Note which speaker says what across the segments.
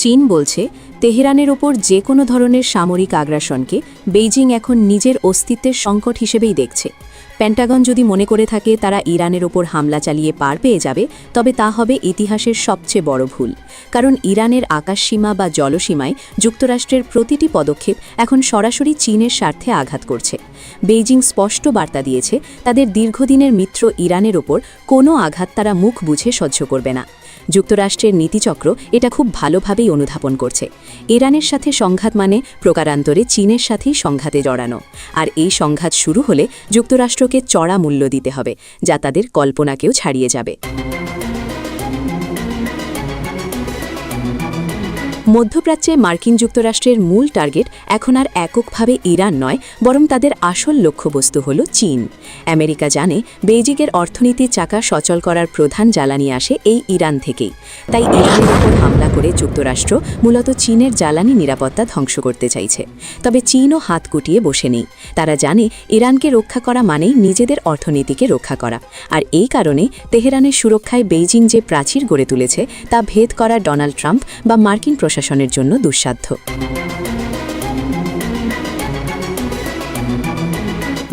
Speaker 1: চীন বলছে তেহরানের ওপর যে কোনো ধরনের সামরিক আগ্রাসনকে বেইজিং এখন নিজের অস্তিত্বের সংকট হিসেবেই দেখছে। পেন্টাগন যদি মনে করে থাকে তারা ইরানের ওপর হামলা চালিয়ে পার পেয়ে যাবে, তবে তা হবে ইতিহাসের সবচেয়ে বড় ভুল। কারণ ইরানের আকাশসীমা বা জলসীমায় যুক্তরাষ্ট্রের প্রতিটি পদক্ষেপ এখন সরাসরি চীনের স্বার্থে আঘাত করছে। বেইজিং স্পষ্ট বার্তা দিয়েছে তাদের দীর্ঘদিনের মিত্র ইরানের ওপর কোনো আঘাত তারা মুখ বুঝে সহ্য করবে না। যুক্তরাষ্ট্রের নীতিচক্র এটা খুব ভালোভাবেই অনুধাবন করছে। ইরানের সাথে সংঘাত মানে প্রকারান্তরে চীনের সাথেই সংঘাতে জড়ানো, আর এই সংঘাত শুরু হলে যুক্তরাষ্ট্রকে চড়া মূল্য দিতে হবে, যা তাদের কল্পনাকেও ছাড়িয়ে যাবে। মধ্যপ্রাচ্যে মার্কিন যুক্তরাষ্ট্রের মূল টার্গেট এখন আর এককভাবে ইরান নয়, বরং তাদের আসল লক্ষ্যবস্তু হল চীন। আমেরিকা জানে বেইজিংয়ের অর্থনীতির চাকা সচল করার প্রধান জ্বালানি আসে এই ইরান থেকেই। তাই ইরানের ওপর হামলা করে যুক্তরাষ্ট্র মূলত চীনের জ্বালানি নিরাপত্তা ধ্বংস করতে চাইছে। তবে চীনও হাত গুটিয়ে বসে নেই। তারা জানে ইরানকে রক্ষা করা মানেই নিজেদের অর্থনীতিকে রক্ষা করা, আর এই কারণে তেহরানের সুরক্ষায় বেইজিং যে প্রাচীর গড়ে তুলেছে তা ভেদ করা ডোনাল্ড ট্রাম্প বা মার্কিন প্রশাসনের জন্য দুঃসাধ্য।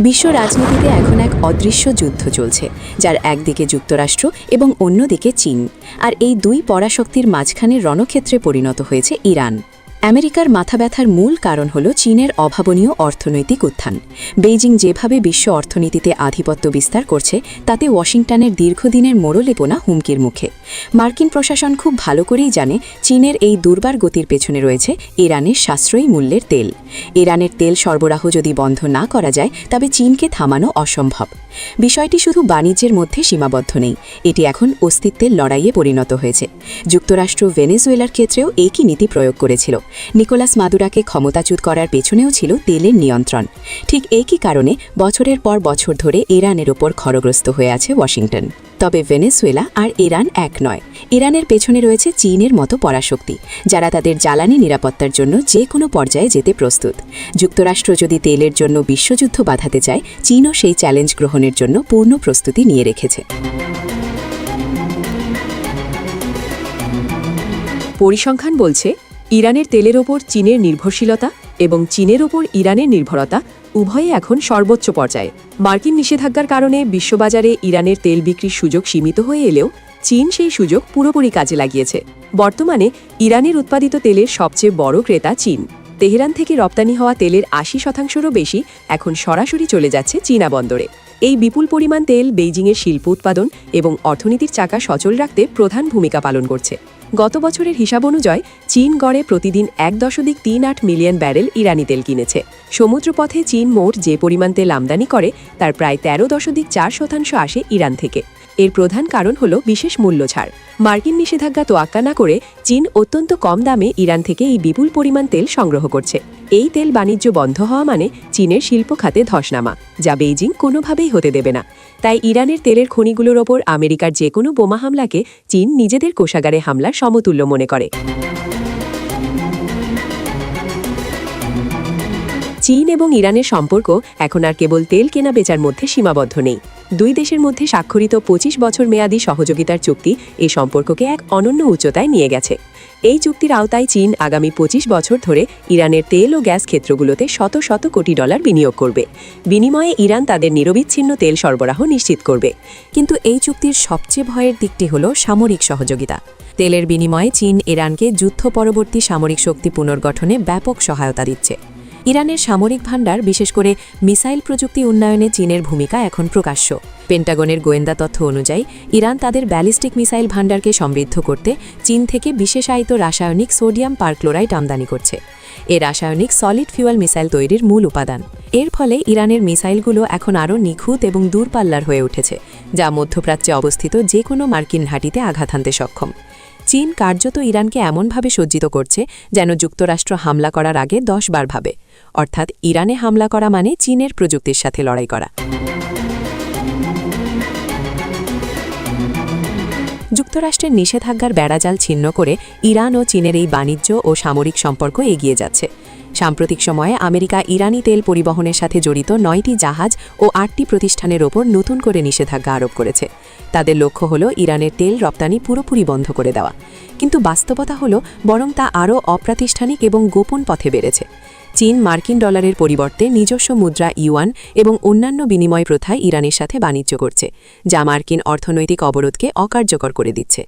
Speaker 1: বিশ্ব রাজনীতিতে এখন এক অদৃশ্য যুদ্ধ চলছে, যার একদিকে যুক্তরাষ্ট্র এবং অন্যদিকে চীন, আর এই দুই পরাশক্তির মাঝখানে রণক্ষেত্রে পরিণত হয়েছে ইরান। আমেরিকার মাথা ব্যথার মূল কারণ হল চীনের অভাবনীয় অর্থনৈতিক উত্থান। বেইজিং যেভাবে বিশ্ব অর্থনীতিতে আধিপত্য বিস্তার করছে তাতে ওয়াশিংটনের দীর্ঘদিনের মোড়লেপনা হুমকির মুখে। মার্কিন প্রশাসন খুব ভালো করেই জানে চীনের এই দুর্বার গতির পেছনে রয়েছে ইরানের সাশ্রয়ী মূল্যের তেল। ইরানের তেল সরবরাহ যদি বন্ধ না করা যায় তবে চীনকে থামানো অসম্ভব। বিষয়টি শুধু বাণিজ্যের মধ্যে সীমাবদ্ধ নেই, এটি এখন অস্তিত্বের লড়াইয়ে পরিণত হয়েছে। যুক্তরাষ্ট্র ভেনেজুয়েলার ক্ষেত্রেও একই নীতি প্রয়োগ করেছিল। নিকোলাস মাদুরাকে ক্ষমতাচ্যুত করার পেছনেও ছিল তেলের নিয়ন্ত্রণ। ঠিক একই কারণে বছরের পর বছর ধরে ইরানের ওপর খড়গ্রস্ত হয়ে আছে ওয়াশিংটন। তবে ভেনেজুয়েলা আর ইরান এক নয়। ইরানের পেছনে রয়েছে চীনের মতো পরাশক্তি, যারা তাদের জ্বালানি নিরাপত্তার জন্য যে কোনো পর্যায়ে যেতে প্রস্তুত। যুক্তরাষ্ট্র যদি তেলের জন্য বিশ্বযুদ্ধ বাঁধাতে চায়, চীনও সেই চ্যালেঞ্জ গ্রহণের জন্য পূর্ণ প্রস্তুতি নিয়ে রেখেছে।
Speaker 2: পরিসংখ্যান বলছে ইরানের তেলের ওপর চীনের নির্ভরশীলতা এবং চীনের ওপর ইরানের নির্ভরতা উভয়ই এখন সর্বোচ্চ পর্যায়ে। মার্কিন নিষেধাজ্ঞার কারণে বিশ্ববাজারে ইরানের তেল বিক্রির সুযোগ সীমিত হয়ে এলেও চীন সেই সুযোগ পুরোপুরি কাজে লাগিয়েছে। বর্তমানে ইরানের উৎপাদিত তেলের সবচেয়ে বড় ক্রেতা চীন। তেহরান থেকে রপ্তানি হওয়া তেলের ৮০%-রও বেশি এখন সরাসরি চলে যাচ্ছে চীনা বন্দরে। এই বিপুল পরিমাণ তেল বেইজিংয়ের শিল্প উৎপাদন এবং অর্থনীতির চাকা সচল রাখতে প্রধান ভূমিকা পালন করছে। গত বছরের হিসাব অনুযায়ী চীন গড়ে প্রতিদিন ১.৩৮ মিলিয়ন ব্যারেল ইরানি তেল কিনেছে। সমুদ্রপথে চীন মোট যে পরিমাণ তেল আমদানি করে তার প্রায় ১৩.৪% আসে ইরান থেকে। এর প্রধান কারণ হল বিশেষ মূল্য ছাড়। মার্কিন নিষেধাজ্ঞা তোয়াক্কা না করে চীন অত্যন্ত কম দামে ইরান থেকে এই বিপুল পরিমাণ তেল সংগ্রহ করছে। এই তেল বাণিজ্য বন্ধ হওয়া মানে চীনের শিল্প খাতে ধস নামা, যা বেইজিং কোনোভাবেই হতে দেবে না। তাই ইরানের তেলের খনিগুলোর ওপর আমেরিকার যে কোনো বোমা হামলাকে চীন নিজেদের কোষাগারে হামলার সমতুল্য মনে করে। চীন এবং ইরানের সম্পর্ক এখন আর কেবল তেল কেনা বেচার মধ্যে সীমাবদ্ধ নেই। দুই দেশের মধ্যে স্বাক্ষরিত ২৫ বছর মেয়াদী সহযোগিতার চুক্তি এই সম্পর্ককে এক অনন্য উচ্চতায় নিয়ে গেছে। এই চুক্তির আওতায় চীন আগামী ২৫ বছর ধরে ইরানের তেল ও গ্যাস ক্ষেত্রগুলোতে শত শত কোটি ডলার বিনিয়োগ করবে। বিনিময়ে ইরান তাদের নিরবিচ্ছিন্ন তেল সরবরাহ নিশ্চিত করবে।
Speaker 1: কিন্তু এই চুক্তির সবচেয়ে ভয়ের দিকটি হল সামরিক সহযোগিতা। তেলের বিনিময়ে চীন ইরানকে যুদ্ধ পরবর্তী সামরিক শক্তি পুনর্গঠনে ব্যাপক সহায়তা দিচ্ছে। ইরানের সামরিক ভাণ্ডার, বিশেষ করে মিসাইল প্রযুক্তি উন্নয়নে চীনের ভূমিকা এখন প্রকাশ্য। পেন্টাগনের গোয়েন্দা তথ্য অনুযায়ী ইরান তাদের ব্যালিস্টিক মিসাইল ভাণ্ডারকে সমৃদ্ধ করতে চীন থেকে বিশেষায়িত রাসায়নিক সোডিয়াম পারক্লোরাইড আমদানি করছে। এ রাসায়নিক সলিড ফিউয়েল মিসাইল তৈরির মূল উপাদান। এর ফলে ইরানের মিসাইলগুলো এখন আরও নিখুঁত এবং দূরপাল্লার হয়ে উঠেছে, যা মধ্যপ্রাচ্যে অবস্থিত যে কোনো মার্কিন ঘাঁটিতে আঘাত হানতে সক্ষম। চীন কার্যত ইরানকে এমনভাবে সজ্জিত করছে যেন যুক্তরাষ্ট্র হামলা করার আগে ১০ বার ভাবে। অর্থাৎ ইরানে হামলা করা মানে চীনের প্রযুক্তির সাথে লড়াই করা। যুক্তরাষ্ট্রের নিষেধাজ্ঞার বেড়াজাল ছিন্ন করে ইরান ও চীনের এই বাণিজ্য ও সামরিক সম্পর্ক এগিয়ে যাচ্ছে। সাম্প্রতিক সময়ে আমেরিকা ইরানি তেল পরিবহনের সাথে জড়িত 9টি জাহাজ ও 8টি প্রতিষ্ঠানের ওপর নতুন করে নিষেধাজ্ঞা আরোপ করেছে। তাদের লক্ষ্য হল ইরানের তেল রপ্তানি পুরোপুরি বন্ধ করে দেওয়া। কিন্তু বাস্তবতা হল বরং তা আরও অপ্রাতিষ্ঠানিক এবং গোপন পথে বেড়েছে। চীন মার্কিন ডলারের পরিবর্তে নিজস্ব মুদ্রা ইউয়ান এবং অন্যান্য বিনিময় প্রথায় ইরানের সাথে বাণিজ্য করছে, যা মার্কিন অর্থনৈতিক অবরোধকে অকার্যকর করে দিচ্ছে।